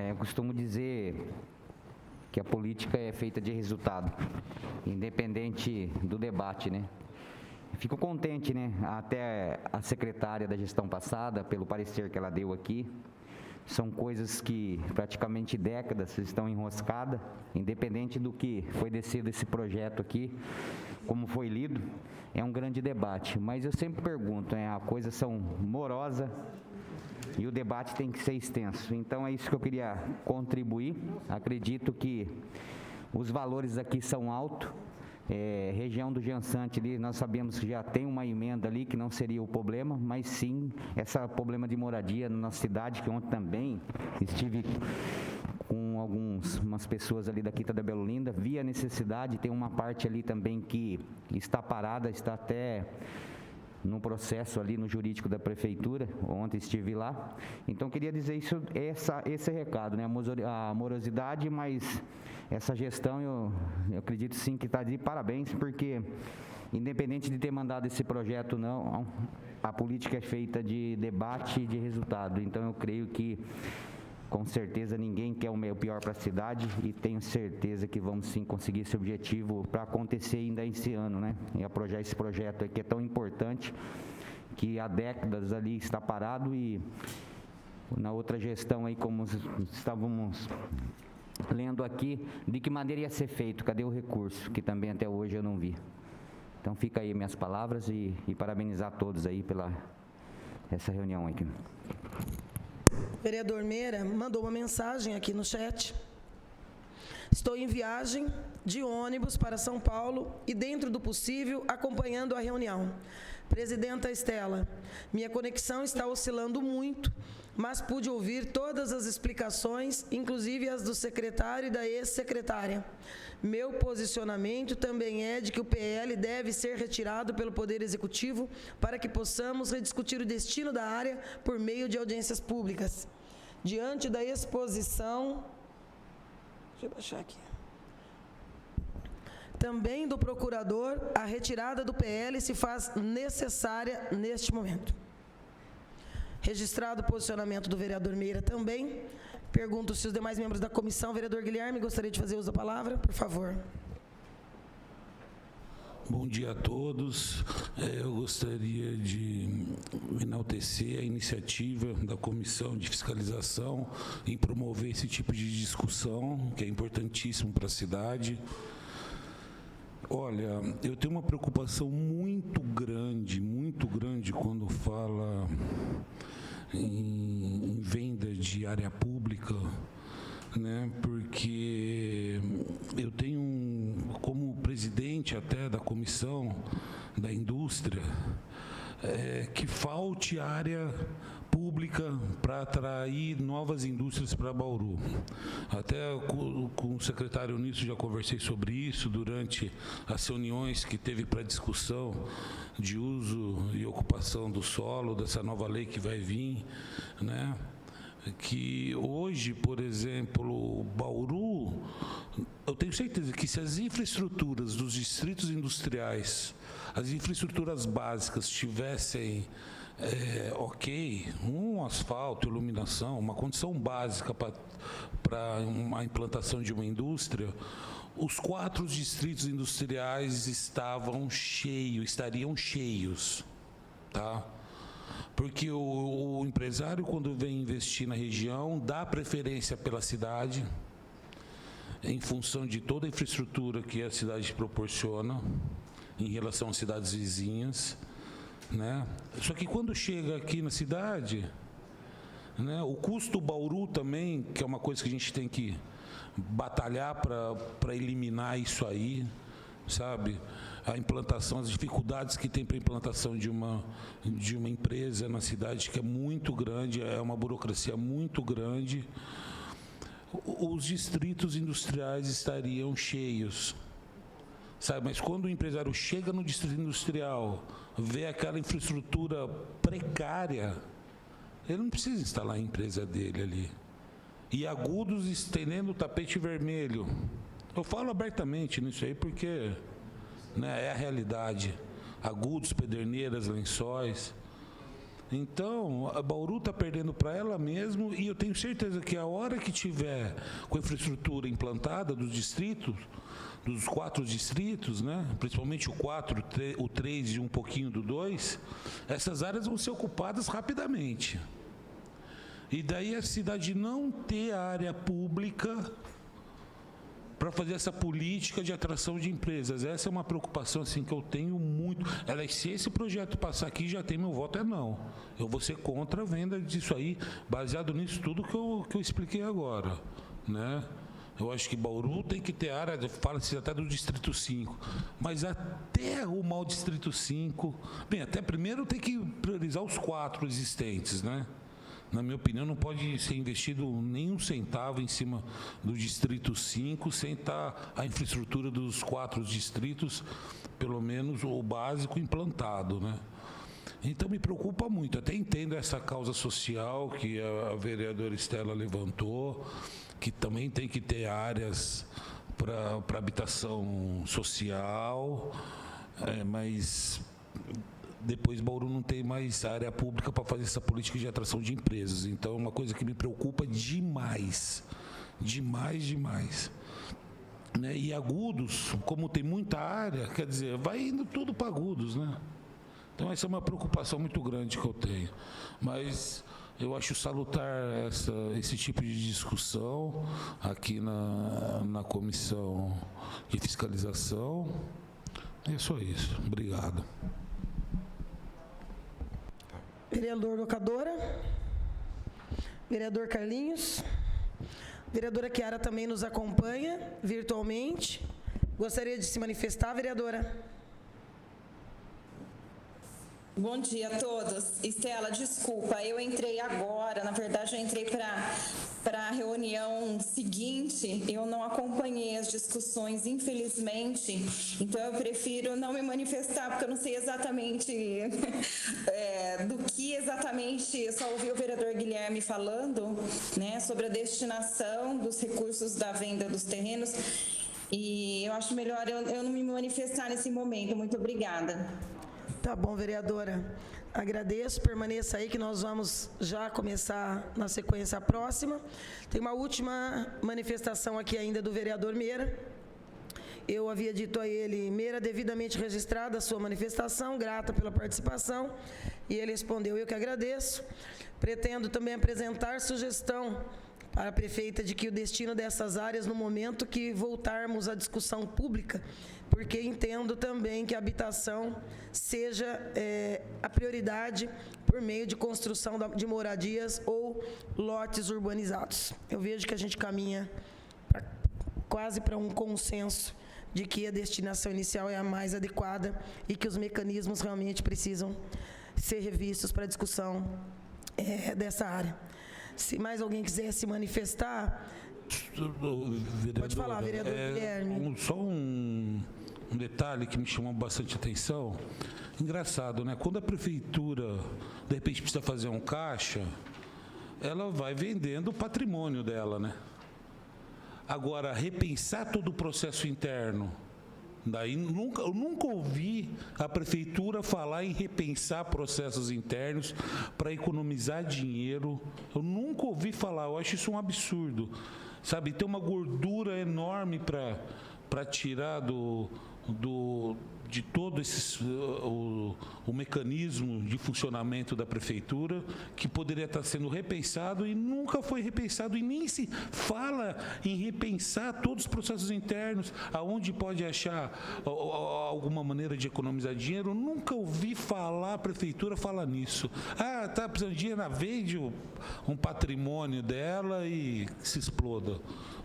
Eu costumo dizer que a política é feita de resultado, independente do debate, né? Fico contente, né? Até a secretária da gestão passada, pelo parecer que ela deu aqui, são coisas que praticamente décadas estão enroscadas, independente do que foi descido esse projeto aqui, como foi lido, é um grande debate. Mas eu sempre pergunto, a coisa são morosa e o debate tem que ser extenso. Então é isso que eu queria contribuir. Acredito que os valores aqui são altos. Região do Jansante ali, nós sabemos que já tem uma emenda ali que não seria o problema, mas sim esse problema de moradia na nossa cidade, que ontem também estive com umas pessoas ali da Quinta da Bela Olinda, vi a necessidade, tem uma parte ali também que está parada, está até no processo ali no jurídico da prefeitura, ontem estive lá, então queria dizer isso, esse recado, né, a morosidade, mas essa gestão eu acredito sim que está de parabéns, porque independente de ter mandado esse projeto não, a política é feita de debate e de resultado, então eu creio que com certeza ninguém quer o pior para a cidade e tenho certeza que vamos sim conseguir esse objetivo para acontecer ainda esse ano, né? E aprojar esse projeto aqui que é tão importante, que há décadas ali está parado e na outra gestão aí, como estávamos lendo aqui, de que maneira ia ser feito, cadê o recurso, que também até hoje eu não vi. Então fica aí minhas palavras e parabenizar todos aí pela essa reunião aqui. Vereador Meira mandou uma mensagem aqui no chat. Estou em viagem de ônibus para São Paulo e, dentro do possível, acompanhando a reunião. Presidenta Estela, minha conexão está oscilando muito, mas pude ouvir todas as explicações, inclusive as do secretário e da ex-secretária. Meu posicionamento também é de que o PL deve ser retirado pelo Poder Executivo para que possamos rediscutir o destino da área por meio de audiências públicas. Diante da exposição... Deixa eu baixar aqui. Também do procurador, a retirada do PL se faz necessária neste momento. Registrado o posicionamento do vereador Meira também. Pergunto se os demais membros da comissão, vereador Guilherme, gostaria de fazer uso da palavra, por favor. Bom dia a todos. Eu gostaria de enaltecer a iniciativa da Comissão de Fiscalização em promover esse tipo de discussão, que é importantíssimo para a cidade. Olha, eu tenho uma preocupação muito grande quando fala em venda de área pública, né? Porque eu tenho, como presidente até da comissão da indústria, que falte área pública para atrair novas indústrias para Bauru. Até com o secretário Nisso já conversei sobre isso durante as reuniões que teve para discussão de uso e ocupação do solo, dessa nova lei que vai vir, né? Que hoje, por exemplo, Bauru, eu tenho certeza que se as infraestruturas dos distritos industriais, as infraestruturas básicas tivessem ok, um asfalto, iluminação, uma condição básica para a implantação de uma indústria, os 4 distritos industriais estariam cheios, tá? Porque o empresário, quando vem investir na região, dá preferência pela cidade, em função de toda a infraestrutura que a cidade proporciona, em relação às cidades vizinhas, né? Só que quando chega aqui na cidade, né, o custo Bauru também, que é uma coisa que a gente tem que batalhar para eliminar isso aí, sabe? A implantação, as dificuldades que tem para a implantação de uma empresa na cidade, que é muito grande, é uma burocracia muito grande. Os distritos industriais estariam cheios, sabe? Mas quando o empresário chega no distrito industrial, vê aquela infraestrutura precária, ele não precisa instalar a empresa dele ali. E Agudos estendendo o tapete vermelho. Eu falo abertamente nisso aí porque, né, é a realidade. Agudos, Pederneiras, Lençóis. Então, a Bauru está perdendo para ela mesmo, e eu tenho certeza que a hora que tiver com a infraestrutura implantada dos distritos, dos 4 distritos, né, principalmente o 4, o 3 e um pouquinho do 2, essas áreas vão ser ocupadas rapidamente. E daí a cidade não ter área pública para fazer essa política de atração de empresas. Essa é uma preocupação assim, que eu tenho muito. Se esse projeto passar aqui, já tem meu voto, não. Eu vou ser contra a venda disso aí, baseado nisso tudo que eu expliquei agora, né? Eu acho que Bauru tem que ter área, fala-se até do Distrito 5, mas até arrumar o Distrito 5... Bem, até primeiro tem que priorizar os 4 existentes, né? Na minha opinião, não pode ser investido nem um centavo em cima do Distrito 5 sem estar a infraestrutura dos 4 distritos, pelo menos o básico, implantado, né? Então, me preocupa muito. Até entendo essa causa social que a vereadora Estela levantou, que também tem que ter áreas para habitação social, mas depois Bauru não tem mais área pública para fazer essa política de atração de empresas. Então, é uma coisa que me preocupa demais, demais. Né? E Agudos, como tem muita área, quer dizer, vai indo tudo para Agudos, né? Então, essa é uma preocupação muito grande que eu tenho. Mas eu acho salutar esse tipo de discussão aqui na Comissão de Fiscalização. É só isso. Obrigado. Vereador Locadora. Vereador Carlinhos. Vereadora Chiara também nos acompanha virtualmente. Gostaria de se manifestar, vereadora? Bom dia a todos. Estela, desculpa, eu entrei agora, na verdade eu entrei para a reunião seguinte, eu não acompanhei as discussões, infelizmente, então eu prefiro não me manifestar, porque eu não sei exatamente do que exatamente, eu só ouvi o vereador Guilherme falando, né, sobre a destinação dos recursos da venda dos terrenos, e eu acho melhor eu não me manifestar nesse momento. Muito obrigada. Tá bom, vereadora. Agradeço, permaneça aí que nós vamos já começar na sequência próxima. Tem uma última manifestação aqui ainda do vereador Meira. Eu havia dito a ele, Meira, devidamente registrada a sua manifestação, grata pela participação, e ele respondeu, eu que agradeço. Pretendo também apresentar sugestão para a prefeita de que o destino dessas áreas, no momento que voltarmos à discussão pública, porque entendo também que a habitação seja a prioridade por meio de construção de moradias ou lotes urbanizados. Eu vejo que a gente caminha quase para um consenso de que a destinação inicial é a mais adequada e que os mecanismos realmente precisam ser revistos para a discussão dessa área. Se mais alguém quiser se manifestar, pode falar, vereador Guilherme. Só um detalhe que me chamou bastante atenção. Engraçado, né? Quando a prefeitura, de repente, precisa fazer um caixa, ela vai vendendo o patrimônio dela, né? Agora, repensar todo o processo interno, daí eu nunca ouvi a prefeitura falar em repensar processos internos para economizar dinheiro. Eu nunca ouvi falar, eu acho isso um absurdo. Sabe, tem uma gordura enorme para tirar de todo o mecanismo de funcionamento da prefeitura, que poderia estar sendo repensado e nunca foi repensado, e nem se fala em repensar todos os processos internos, aonde pode achar alguma maneira de economizar dinheiro. Eu nunca ouvi falar, a prefeitura falar nisso. Está precisando de dinheiro, vende um patrimônio dela e se exploda.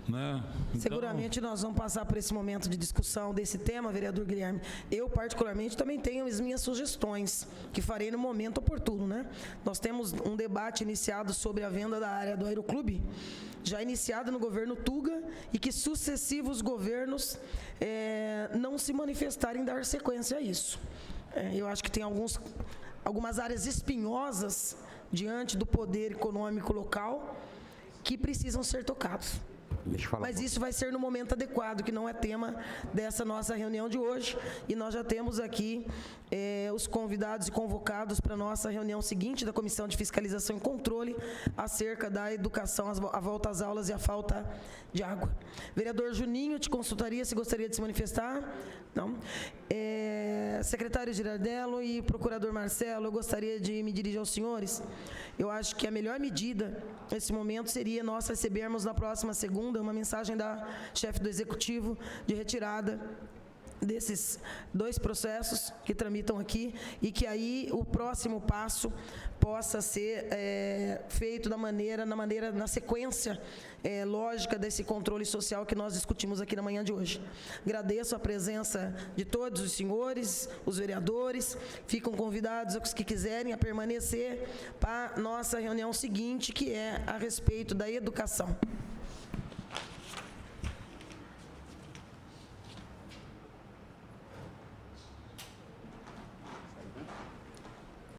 Né? Então, seguramente nós vamos passar por esse momento de discussão desse tema, vereador Guilherme. Eu, particularmente, também tenho as minhas sugestões, que farei no momento oportuno, né? Nós temos um debate iniciado sobre a venda da área do Aeroclube, já iniciado no governo Tuga, e que sucessivos governos não se manifestarem em dar sequência a isso. Eu acho que tem algumas áreas espinhosas diante do poder econômico local que precisam ser tocados. Mas isso vai ser no momento adequado, que não é tema dessa nossa reunião de hoje. E nós já temos aqui os convidados e convocados para a nossa reunião seguinte da Comissão de Fiscalização e Controle acerca da educação, a volta às aulas e a falta de água. Vereador Juninho, te consultaria se gostaria de se manifestar? Não. Secretário Girardello e Procurador Marcelo, eu gostaria de me dirigir aos senhores. Eu acho que a melhor medida nesse momento seria nós recebermos na próxima segunda uma mensagem da chefe do Executivo de retirada desses 2 processos que tramitam aqui, e que aí o próximo passo possa ser feito na sequência lógica desse controle social que nós discutimos aqui na manhã de hoje. Agradeço a presença de todos os senhores, os vereadores, ficam convidados os que quiserem a permanecer para a nossa reunião seguinte, que é a respeito da educação.